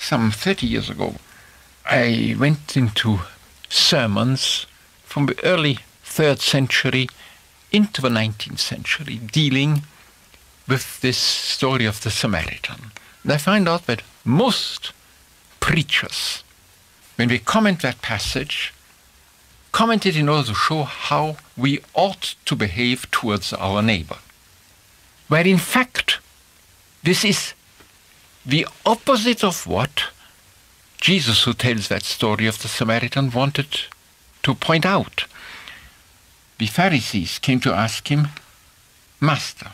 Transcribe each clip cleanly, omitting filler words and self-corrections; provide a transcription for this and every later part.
some 30 years ago, I went into sermons from the early 3rd century into the 19th century, dealing with this story of the Samaritan. And I find out that most preachers, when they comment that passage, comment it in order to show how we ought to behave towards our neighbor. Where in fact, this is the opposite of what Jesus, who tells that story of the Samaritan, wanted to point out. The Pharisees came to ask him, "Master,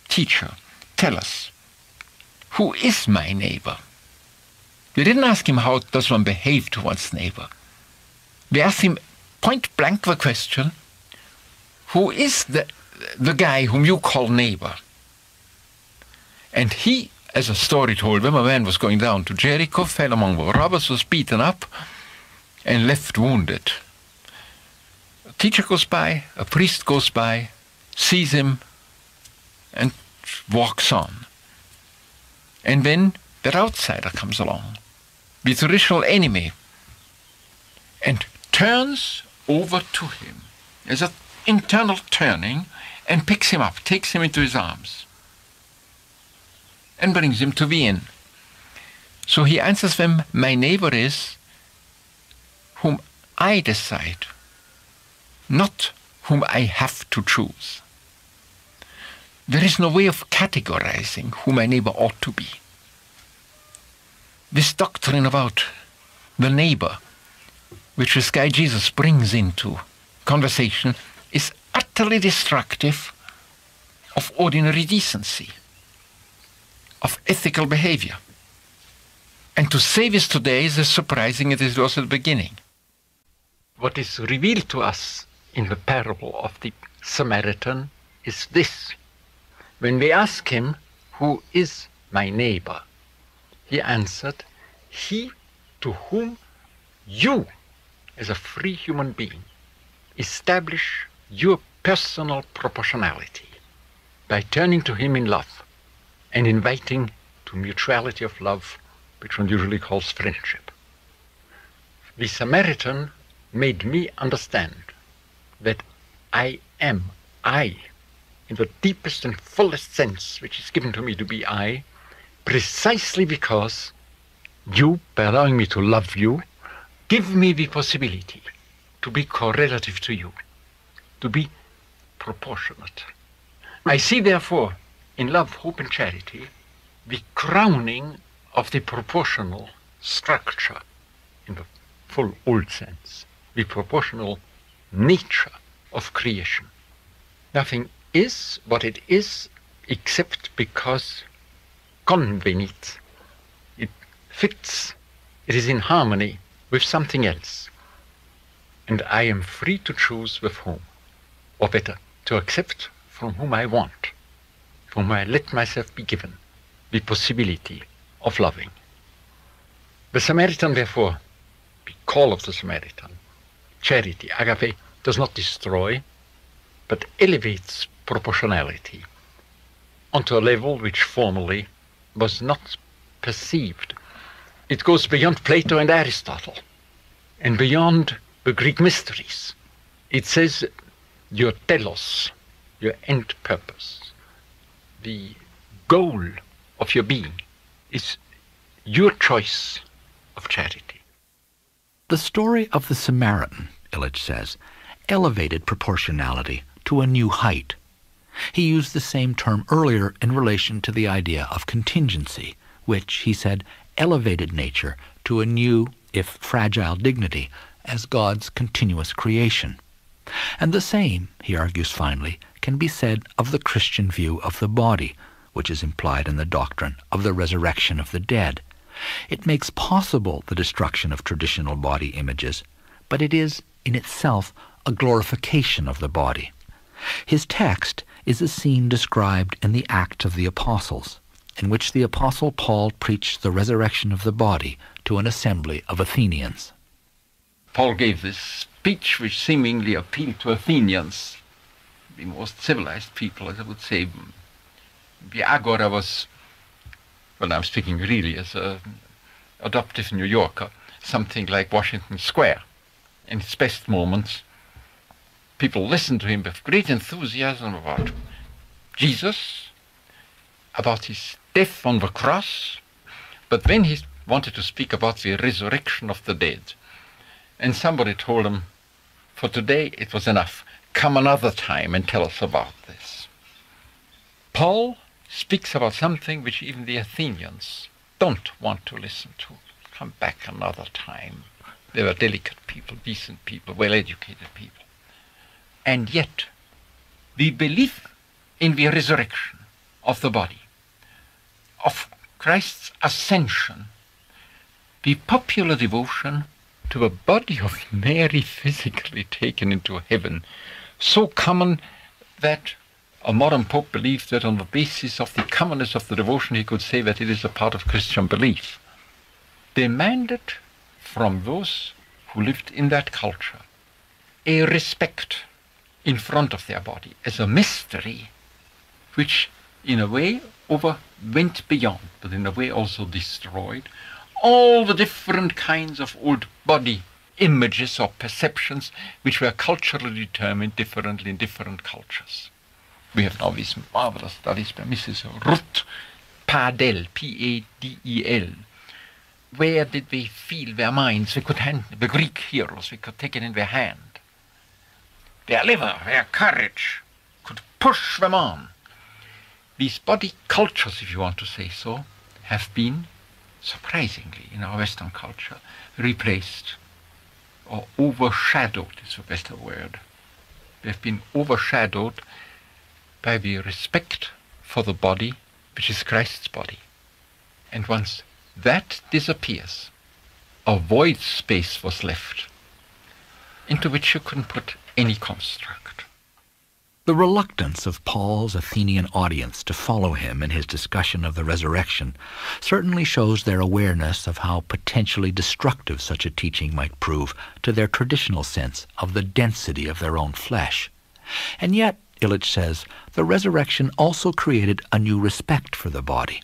teacher, tell us, who is my neighbor?" They didn't ask him how does one behave to one's neighbor. They asked him point blank the question, who is the guy whom you call neighbor? And he, as a story told them, a man was going down to Jericho, fell among the robbers, was beaten up, and left wounded. A teacher goes by, a priest goes by, sees him, and walks on. And then that outsider comes along, the traditional enemy, and turns over to him. There's an internal turning, and picks him up, takes him into his arms, and brings him to the inn. So he answers them, "My neighbor is whom I decide, not whom I have to choose." There is no way of categorizing who my neighbor ought to be. This doctrine about the neighbor, which this guy Jesus brings into conversation, is utterly destructive of ordinary decency, of ethical behavior. And to say this today is as surprising as it was at the beginning. What is revealed to us in the parable of the Samaritan is this. When we ask him, "Who is my neighbor?" he answered, "He to whom you, as a free human being, establish your personal proportionality by turning to him in love and inviting to mutuality of love, which one usually calls friendship." The Samaritan made me understand that I am I, in the deepest and fullest sense which is given to me to be I, precisely because you, by allowing me to love you, give me the possibility to be correlative to you, to be proportionate. I see, therefore, in love, hope, and charity, the crowning of the proportional structure in the full old sense, the proportional nature of creation. Nothing is what it is except because convenit. It fits. It is in harmony with something else. And I am free to choose with whom, or better, to accept from whom I want, from whom I let myself be given the possibility of loving. The Samaritan, therefore, the call of the Samaritan, charity, agape, does not destroy, but elevates proportionality onto a level which formerly was not perceived. It goes beyond Plato and Aristotle and beyond the Greek mysteries. It says your telos, your end purpose, the goal of your being is your choice of charity. The story of the Samaritan, Illich says, elevated proportionality to a new height. He used the same term earlier in relation to the idea of contingency, which, he said, elevated nature to a new, if fragile, dignity as God's continuous creation. And the same, he argues finally, can be said of the Christian view of the body, which is implied in the doctrine of the resurrection of the dead. It makes possible the destruction of traditional body images, but it is, in itself, a glorification of the body. His text is a scene described in the Acts of the Apostles, in which the Apostle Paul preached the resurrection of the body to an assembly of Athenians. Paul gave this speech which seemingly appealed to Athenians, the most civilized people, as I would say. The agora was, well, I'm speaking really as a adoptive New Yorker, something like Washington Square. In its best moments, people listened to him with great enthusiasm about Jesus, about his death on the cross, but when he wanted to speak about the resurrection of the dead, and somebody told him, for today it was enough, come another time and tell us about this. Paul speaks about something which even the Athenians don't want to listen to. Come back another time. They were delicate people, decent people, well-educated people. And yet, we believe in the resurrection of the body, of Christ's ascension, the popular devotion to a body of Mary physically taken into heaven, so common that a modern pope believed that on the basis of the commonness of the devotion he could say that it is a part of Christian belief, demanded from those who lived in that culture a respect in front of their body as a mystery which in a way went beyond, but in a way also destroyed all the different kinds of old body images or perceptions which were culturally determined differently in different cultures. We have now these marvelous studies by Mrs. Ruth Padel, P-A-D-E-L. Where did they feel their minds? They could hand the Greek heroes, they could take it in their hand. Their liver, their courage could push them on. These body cultures, if you want to say so, have been, surprisingly, in our Western culture, replaced or overshadowed is the better word. They have been overshadowed by the respect for the body, which is Christ's body. And once that disappears, a void space was left into which you couldn't put any construct. The reluctance of Paul's Athenian audience to follow him in his discussion of the resurrection certainly shows their awareness of how potentially destructive such a teaching might prove to their traditional sense of the density of their own flesh. And yet, Illich says, the resurrection also created a new respect for the body,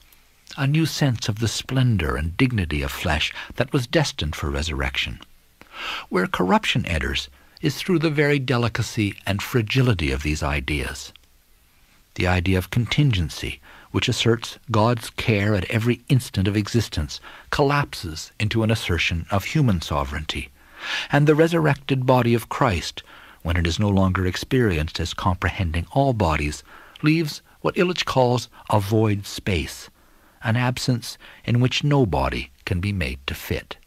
a new sense of the splendor and dignity of flesh that was destined for resurrection. Where corruption enters is through the very delicacy and fragility of these ideas. The idea of contingency, which asserts God's care at every instant of existence, collapses into an assertion of human sovereignty, and the resurrected body of Christ, when it is no longer experienced as comprehending all bodies, leaves what Illich calls a void space, an absence in which no body can be made to fit.